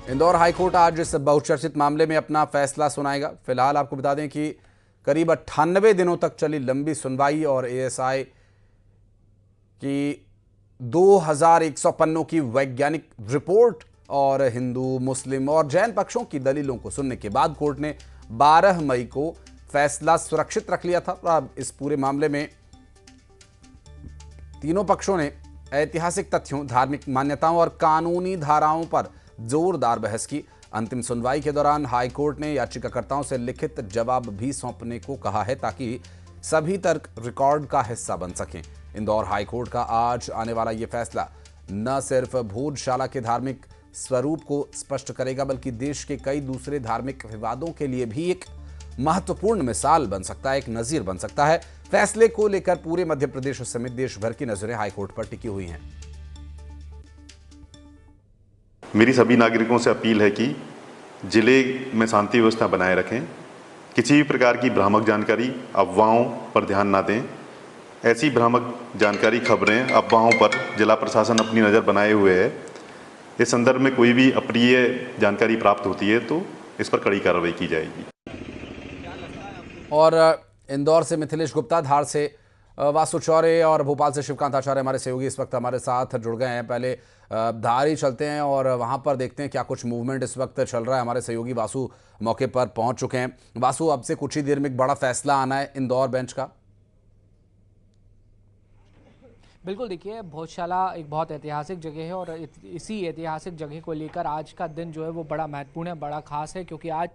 Indore high court आज इस बहुचर्चित मामले में अपना फैसला सुनाएगा। फिलहाल आपको बता दें कि करीब 98 दिनों तक चली लंबी सुनवाई और एएसआई की 2100 पन्नों की वैज्ञानिक रिपोर्ट और हिंदू, मुस्लिम और जैन पक्षों की दलीलों को सुनने के बाद कोर्ट ने 12 मई को फैसला सुरक्षित रख लिया था। अब इस पूरे मामले में तीनों पक्षों ने ऐतिहासिक तथ्यों, धार्मिक मान्यताओं और कानूनी धाराओं पर जोरदार बहस की। अंतिम सुनवाई के दौरान हाईकोर्ट ने याचिकाकर्ताओं से लिखित जवाब भी सौंपने को कहा है ताकि सभी तर्क रिकॉर्ड का हिस्सा बन सकें। इंदौर हाईकोर्ट का आज आने वाला यह फैसला न सिर्फ भोजशाला के धार्मिक स्वरूप को स्पष्ट करेगा बल्कि देश के कई दूसरे धार्मिक विवादों के लिए भी एक महत्वपूर्ण मिसाल बन सकता है, एक नजीर बन सकता है। फैसले को लेकर पूरे मध्य प्रदेश समेत देश भर की नजरें हाईकोर्ट पर टिकी हुई हैं। मेरी सभी नागरिकों से अपील है कि जिले में शांति व्यवस्था बनाए रखें, किसी भी प्रकार की भ्रामक जानकारी, अफवाहों पर ध्यान ना दें। ऐसी भ्रामक जानकारी, खबरें, अफवाहों पर जिला प्रशासन अपनी नज़र बनाए हुए है। इस संदर्भ में कोई भी अप्रिय जानकारी प्राप्त होती है तो इस पर कड़ी कार्रवाई की जाएगी। और इंदौर से मिथिलेश गुप्ता, धार से वासु चौरे और भोपाल से शिवकांत आचार्य हमारे सहयोगी इस वक्त हमारे साथ जुड़ गए हैं। पहले धार ही चलते हैं और वहां पर देखते हैं क्या कुछ मूवमेंट इस वक्त चल रहा है। हमारे सहयोगी वासु मौके पर पहुंच चुके हैं। वासु, अब से कुछ ही देर में एक बड़ा फैसला आना है इंदौर बेंच का। बिल्कुल, देखिए भोजशाला एक बहुत ऐतिहासिक जगह है और इसी ऐतिहासिक जगह को लेकर आज का दिन जो है वो बड़ा महत्वपूर्ण है, बड़ा खास है, क्योंकि आज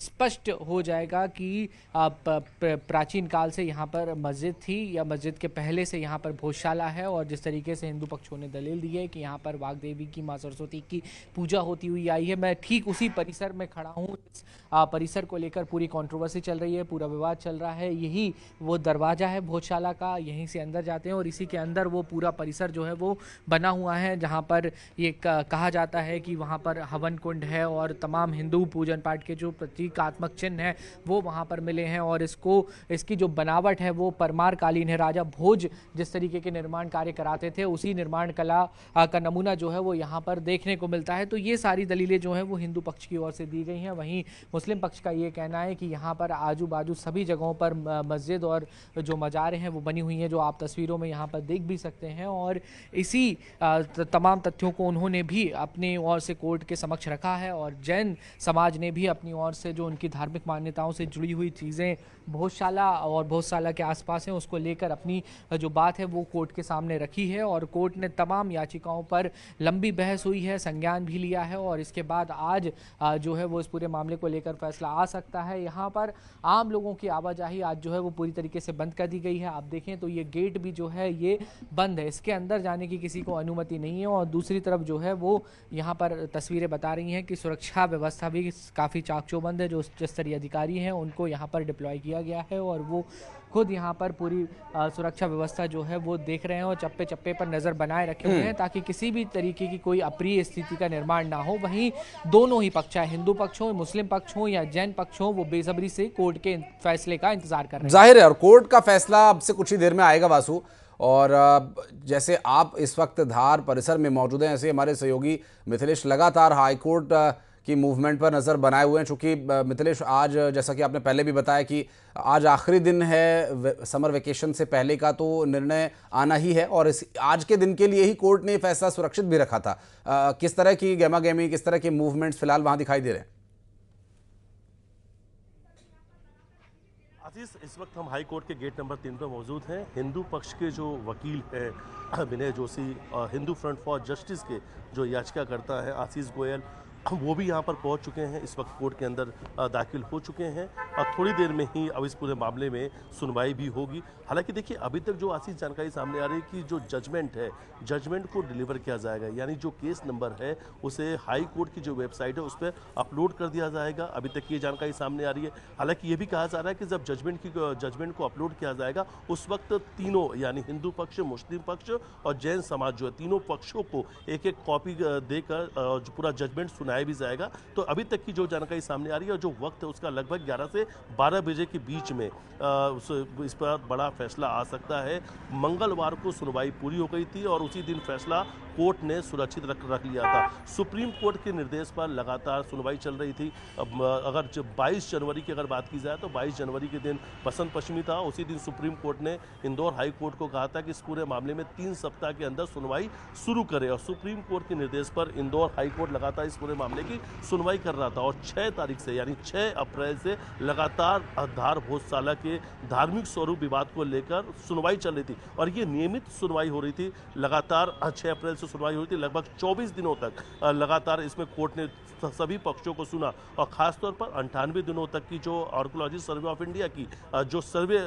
स्पष्ट हो जाएगा कि प्राचीन काल से यहाँ पर मस्जिद थी या मस्जिद के पहले से यहाँ पर भोजशाला है। और जिस तरीके से हिंदू पक्षों ने दलील दी है कि यहाँ पर वाग देवी की, माँ सरस्वती की पूजा होती हुई आई है। मैं ठीक उसी परिसर में खड़ा हूँ। इस परिसर को लेकर पूरी कंट्रोवर्सी चल रही है, पूरा विवाद चल रहा है। यही वो दरवाज़ा है भोजशाला का, यहीं से अंदर जाते हैं और इसी के अंदर वो पूरा परिसर जो है वो बना हुआ है, जहाँ पर ये कहा जाता है कि वहाँ पर हवन कुंड है और तमाम हिंदू पूजन पाठ के जो प्रतीकात्मक चिन्ह है वो वहाँ पर मिले हैं। और इसकी जो बनावट है वो परमार कालीन है। राजा भोज जिस तरीके के निर्माण कार्य कराते थे उसी निर्माण कला का नमूना जो है वो यहाँ पर देखने को मिलता है। तो ये सारी दलीलें जो हैं वो हिंदू पक्ष की ओर से दी गई हैं। वहीं मुस्लिम पक्ष का ये कहना है कि यहाँ पर आजू बाजू सभी जगहों पर मस्जिद और जो मज़ारें हैं वो बनी हुई हैं, जो आप तस्वीरों में यहाँ पर देख भी सकते हैं। और इसी तमाम तथ्यों को उन्होंने भी अपनी ओर से कोर्ट के समक्ष रखा है। और जैन समाज ने भी अपनी ओर से जो उनकी धार्मिक मान्यताओं से जुड़ी हुई चीज़ें भोजशाला और भोजशाला के आसपास हैं उसको लेकर अपनी जो बात है वो कोर्ट के सामने रखी है। और कोर्ट ने तमाम याचिकाओं पर लंबी बहस हुई है, संज्ञान भी लिया है और इसके बाद आज जो है वो इस पूरे मामले को लेकर फैसला आ सकता है। यहाँ पर आम लोगों की आवाजाही आज जो है वो पूरी तरीके से बंद कर दी गई है। आप देखें तो ये गेट भी जो है ये बंद है, इसके अंदर जाने की किसी को अनुमति नहीं है। और दूसरी तरफ जो है वो यहाँ पर तस्वीरें बता रही हैं कि सुरक्षा व्यवस्था भी काफ़ी चाकचौबंद है। जो उच्च स्तरीय अधिकारी हैं उनको यहाँ पर डिप्लॉय किया गया है और वो खुद यहाँ पर पूरी सुरक्षा व्यवस्था जो है वो देख रहे हैं और चप्पे चप्पे पर नज़र बनाए रखे हुए हैं ताकि किसी भी तरीके की कोई अप्रिय स्थिति का निर्माण ना हो। वहीं दोनों ही पक्ष, चाहे हिंदू पक्ष हो, मुस्लिम पक्ष हो या जैन पक्ष हो, वो बेसब्री से कोर्ट के फैसले का इंतजार कर रहे हैं। जाहिर है और कोर्ट का फैसला अब से कुछ ही देर में आएगा वासु। और जैसे आप इस वक्त धार परिसर में मौजूद हैं, ऐसे हमारे सहयोगी मिथिलेश लगातार हाईकोर्ट की मूवमेंट पर नज़र बनाए हुए हैं। चूँकि मिथिलेश, आज जैसा कि आपने पहले भी बताया कि आज आखिरी दिन है समर वेकेशन से पहले का, तो निर्णय आना ही है और इस आज के दिन के लिए ही कोर्ट ने फैसला सुरक्षित भी रखा था। किस तरह की गहमा गहमी, किस तरह के मूवमेंट्स फिलहाल वहाँ दिखाई दे रहे हैं? आशीष, इस वक्त हम हाई कोर्ट के गेट नंबर 3 पर मौजूद हैं। हिंदू पक्ष के जो वकील हैं Vinay Joshi, Hindu front for justice के जो याचिकाकर्ता है आशीष गोयल, वो भी यहाँ पर पहुँच चुके हैं, इस वक्त कोर्ट के अंदर दाखिल हो चुके हैं और थोड़ी देर में ही अब इस पूरे मामले में सुनवाई भी होगी। हालांकि देखिए अभी तक जो आशीष जानकारी सामने आ रही है कि जो जजमेंट है, जजमेंट को डिलीवर किया जाएगा, यानी जो केस नंबर है उसे हाई कोर्ट की जो वेबसाइट है उस पर अपलोड कर दिया जाएगा। अभी तक ये जानकारी सामने आ रही है। हालांकि ये भी कहा जा रहा है कि जब जजमेंट को अपलोड किया जाएगा उस वक्त तीनों, यानी हिंदू पक्ष, मुस्लिम पक्ष और जैन समाज जो है, तीनों पक्षों को एक एक कॉपी देकर जो पूरा जजमेंट सुना सुनाया भी जाएगा। तो अभी तक की जो जानकारी सामने आ रही है, जो वक्त है उसका लगभग 11 से 12 बजे के बीच में इस पर बड़ा फैसला आ सकता है। मंगलवार को सुनवाई पूरी हो गई थी और उसी दिन फैसला कोर्ट ने सुरक्षित रख लिया था। सुप्रीम कोर्ट के निर्देश पर लगातार सुनवाई चल रही थी। अब अगर 22 जनवरी की अगर बात की जाए तो 22 जनवरी के दिन बसंत पंचमी था। उसी दिन सुप्रीम कोर्ट ने इंदौर हाई कोर्ट को कहा था कि इस पूरे मामले में 3 सप्ताह के अंदर सुनवाई शुरू करे, और सुप्रीम कोर्ट के निर्देश पर इंदौर हाई कोर्ट लगातार इस पूरे मामले की सुनवाई कर रहा था। और 6 तारीख से यानी 6 अप्रैल से लगातार धार भोजशाला के धार्मिक स्वरूप विवाद को लेकर सुनवाई चल रही थी, और ये नियमित सुनवाई हो रही थी। लगातार 6 अप्रैल से सुनवाई हो रही थी, लगभग 24 दिनों तक लगातार इसमें कोर्ट ने सभी पक्षों को सुना, और खासतौर पर 98 दिनों तक की जो आर्कोलॉजी सर्वे ऑफ इंडिया की जो सर्वे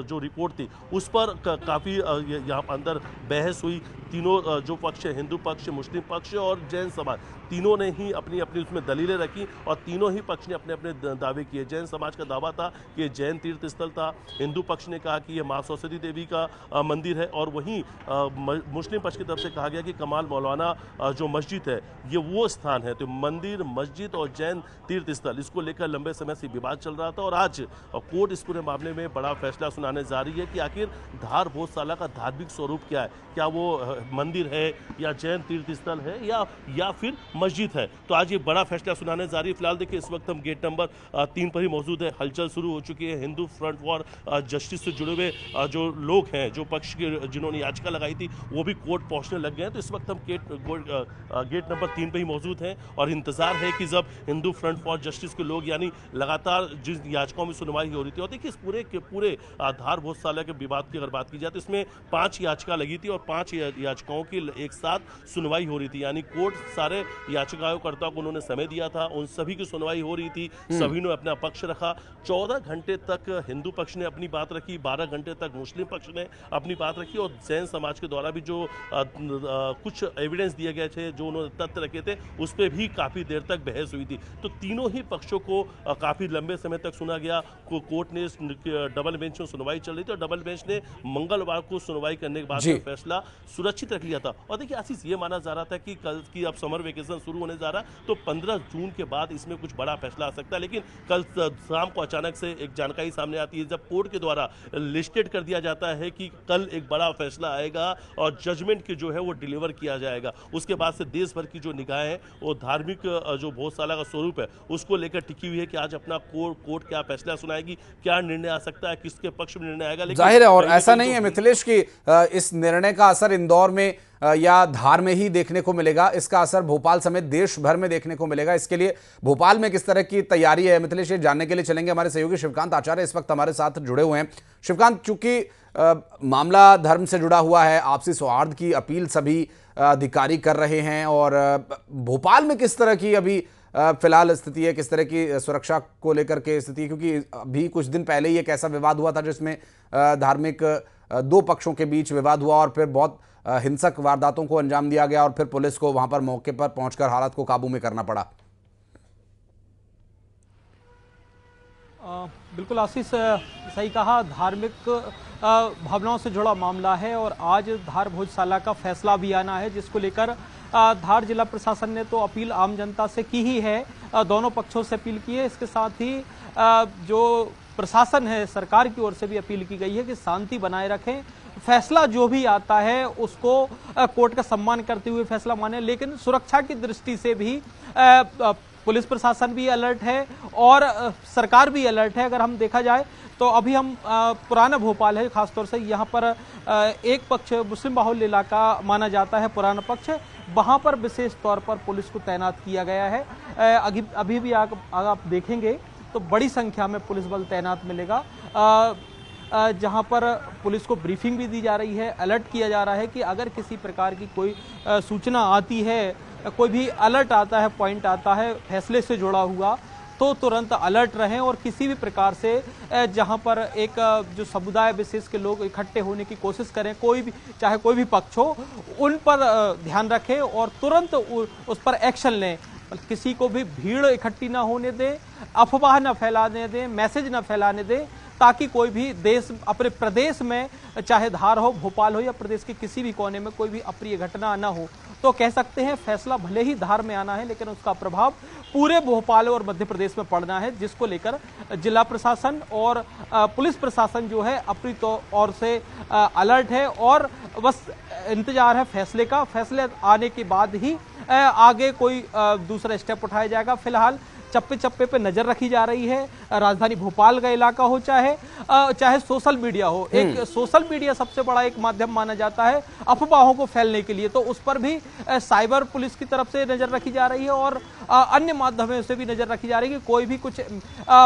जो रिपोर्ट थी उस पर काफ़ी यहाँ अंदर बहस हुई। तीनों जो पक्ष है, हिंदू पक्ष, मुस्लिम पक्ष और जैन समाज, तीनों ने ही अपनी अपनी उसमें दलीलें रखी और तीनों ही पक्ष ने अपने अपने दावे किए। जैन समाज का दावा था कि जैन तीर्थ स्थल था, हिंदू पक्ष ने कहा कि ये माँ सरस्वती देवी का मंदिर है, और वहीं मुस्लिम पक्ष की तरफ से कहा गया कि कमाल मौलाना जो मस्जिद है ये वो स्थान है। तो मंदिर, मस्जिद और जैन तीर्थ स्थल, इसको लेकर लंबे समय से विवाद चल रहा था, और आज कोर्ट इस पूरे मामले में बड़ा फैसला सुनाने जा रही है कि आखिर धार भोजशाला का धार्मिक स्वरूप क्या है, क्या वो मंदिर है या जैन तीर्थ स्थल है या फिर मस्जिद है। तो आज ये बड़ा फैसला सुनाने जा रही है। फिलहाल देखिए इस वक्त हम गेट नंबर 3 पर ही मौजूद है। हलचल शुरू हो चुकी है। हिंदू फ्रंट फॉर जस्टिस से जुड़े हुए जो लोग हैं, जो पक्ष के जिन्होंने याचिका लगाई थी, वो भी कोर्ट पहुंचने लग गए हैं। तो इस वक्त हम गेट नंबर 3 पर ही मौजूद हैं और इंतजार है कि जब हिंदू फ्रंट फॉर जस्टिस के लोग, यानी लगातार जिन याचिकाओं में सुनवाई हो रही थी, और देखिए इस पूरे धार भोजशाला के विवाद की अगर बात की जाए तो इसमें 5 याचिका लगी थी और 5 याचिकाओं की एक साथ सुनवाई हो रही थी। यानी कोर्ट सारे याचिकाकर्ताओं को उन्होंने समय दिया था, उन सभी की सुनवाई हो रही थी, सभी ने अपना पक्ष रखा। 14 घंटे तक हिंदू पक्ष ने अपनी बात रखी, 12 घंटे तक मुस्लिम पक्ष ने अपनी बात रखी, और जैन समाज के द्वारा भी जो कुछ एविडेंस दिए गए थे, जो उन्होंने तथ्य रखे थे, उस पर भी काफ़ी देर तक बहस हुई थी। तो तीनों ही पक्षों को काफ़ी लंबे समय तक सुना गया। कोर्ट ने डबल बेंच में सुनवाई चल रही थी और डबल बेंच ने मंगलवार को सुनवाई करने के बाद फैसला सुरक्षित रख लिया था। और देखिए आशीष, ये माना जा रहा था कि कल की अब समर वेकेशन शुरू होने जा रहा, तो 15 जून के बाद इसमें कुछ बड़ा फैसला आ सकता है। लेकिन कल शाम को अचानक से एक जानकारी सामने आती है, जब कोर्ट के द्वारा लिस्टेड कर दिया जाता है कि कल एक बड़ा फैसला आएगा और जजमेंट के जो है वो डिलीवर किया जाएगा। उसके बाद से देश भर की जो निगाहें वो धार्मिक जो भोजशाला का स्वरूप है उसको लेकर टिकी हुई है कि आज अपना कोर्ट क्या फैसला सुनाएगी, क्या निर्णय आ सकता है, किसके पक्ष में निर्णय आएगा। लेकिन जाहिर है, और ऐसा नहीं है मिथिलेश की इस निर्णय का असर इंदौर में या धार में ही देखने को मिलेगा, इसका असर भोपाल समेत देश भर में देखने को मिलेगा। इसके लिए भोपाल में किस तरह की तैयारी है, मिथिलेश, ये जानने के लिए चलेंगे। हमारे सहयोगी शिवकांत आचार्य इस वक्त हमारे साथ जुड़े हुए हैं। शिवकांत, चूंकि मामला धर्म से जुड़ा हुआ है, आपसी सौहार्द की अपील सभी अधिकारी कर रहे हैं, और भोपाल में किस तरह की अभी फिलहाल स्थिति है, किस तरह की सुरक्षा को लेकर के स्थिति है? क्योंकि अभी कुछ दिन पहले ही एक ऐसा विवाद हुआ था जिसमें धार्मिक 2 पक्षों के बीच विवाद हुआ और फिर बहुत हिंसक वारदातों को अंजाम दिया गया, और फिर पुलिस को वहां पर मौके पर पहुंचकर हालात को काबू में करना पड़ा। बिल्कुल आशीष, सही कहा, धार्मिक भावनाओं से जुड़ा मामला है और आज धार भोजशाला का फैसला भी आना है, जिसको लेकर धार जिला प्रशासन ने तो अपील आम जनता से की ही है, दोनों पक्षों से अपील की है। इसके साथ ही जो प्रशासन है, सरकार की ओर से भी अपील की गई है कि शांति बनाए रखें, फैसला जो भी आता है उसको कोर्ट का सम्मान करते हुए फैसला माने। लेकिन सुरक्षा की दृष्टि से भी पुलिस प्रशासन भी अलर्ट है और सरकार भी अलर्ट है। अगर हम देखा जाए तो अभी हम पुराना भोपाल है, खासतौर से यहाँ पर एक पक्ष मुस्लिम बाहुल्य इलाका माना जाता है, पुराना पक्ष, वहाँ पर विशेष तौर पर पुलिस को तैनात किया गया है। अभी भी अगर आप देखेंगे तो बड़ी संख्या में पुलिस बल तैनात मिलेगा, जहां पर पुलिस को ब्रीफिंग भी दी जा रही है, अलर्ट किया जा रहा है कि अगर किसी प्रकार की कोई सूचना आती है, कोई भी अलर्ट आता है, पॉइंट आता है फैसले से जुड़ा हुआ, तो तुरंत अलर्ट रहें और किसी भी प्रकार से जहां पर एक जो समुदाय विशेष के लोग इकट्ठे होने की कोशिश करें, कोई भी चाहे कोई भी पक्ष हो, उन पर ध्यान रखें और तुरंत उस पर एक्शन लें। किसी को भी भीड़ इकट्ठी ना होने दें, अफवाह न फैलाने दें, मैसेज न फैलाने दें, ताकि कोई भी अपने प्रदेश में, चाहे धार हो, भोपाल हो या प्रदेश के किसी भी कोने में, कोई भी अप्रिय घटना ना हो। तो कह सकते हैं फैसला भले ही धार में आना है, लेकिन उसका प्रभाव पूरे भोपाल और मध्य प्रदेश में पड़ना है, जिसको लेकर जिला प्रशासन और पुलिस प्रशासन जो है अपनी तौर से अलर्ट है और बस इंतजार है फैसले का। फैसले आने के बाद ही आगे कोई दूसरा स्टेप उठाया जाएगा। फिलहाल चप्पे चप्पे पे नजर रखी जा रही है। राजधानी भोपाल का इलाका हो चाहे सोशल मीडिया हो, एक सोशल मीडिया सबसे बड़ा एक माध्यम माना जाता है अफवाहों को फैलने के लिए, तो उस पर भी साइबर पुलिस की तरफ से नजर रखी जा रही है और अन्य माध्यमों से भी नजर रखी जा रही है कि कोई भी कुछ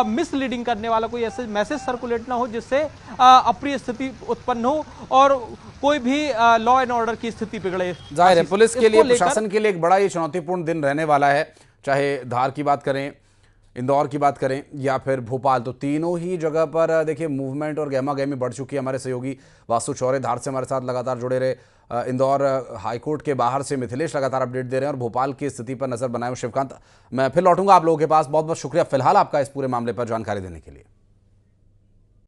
मिसलीडिंग करने वाला कोई ऐसे मैसेज सर्कुलेट ना हो जिससे अप्रिय स्थिति उत्पन्न हो और कोई भी लॉ एंड ऑर्डर की स्थिति बिगड़े। जाहिर है पुलिस के लिए, प्रशासन के लिए एक बड़ा ही चुनौतीपूर्ण दिन रहने वाला है, चाहे धार की बात करें, इंदौर की बात करें या फिर भोपाल। तो तीनों ही जगह पर देखिए मूवमेंट और गहमा गहमी बढ़ चुकी है। हमारे सहयोगी वासु चौरे धार से हमारे साथ लगातार जुड़े रहे। इंदौर हाईकोर्ट के बाहर से मिथिलेश लगातार अपडेट दे रहे हैं और भोपाल की स्थिति पर नजर बनाए हुए शिवकांत, मैं फिर लौटूंगा आप लोगों के पास। बहुत बहुत शुक्रिया फिलहाल आपका इस पूरे मामले पर जानकारी देने के लिए।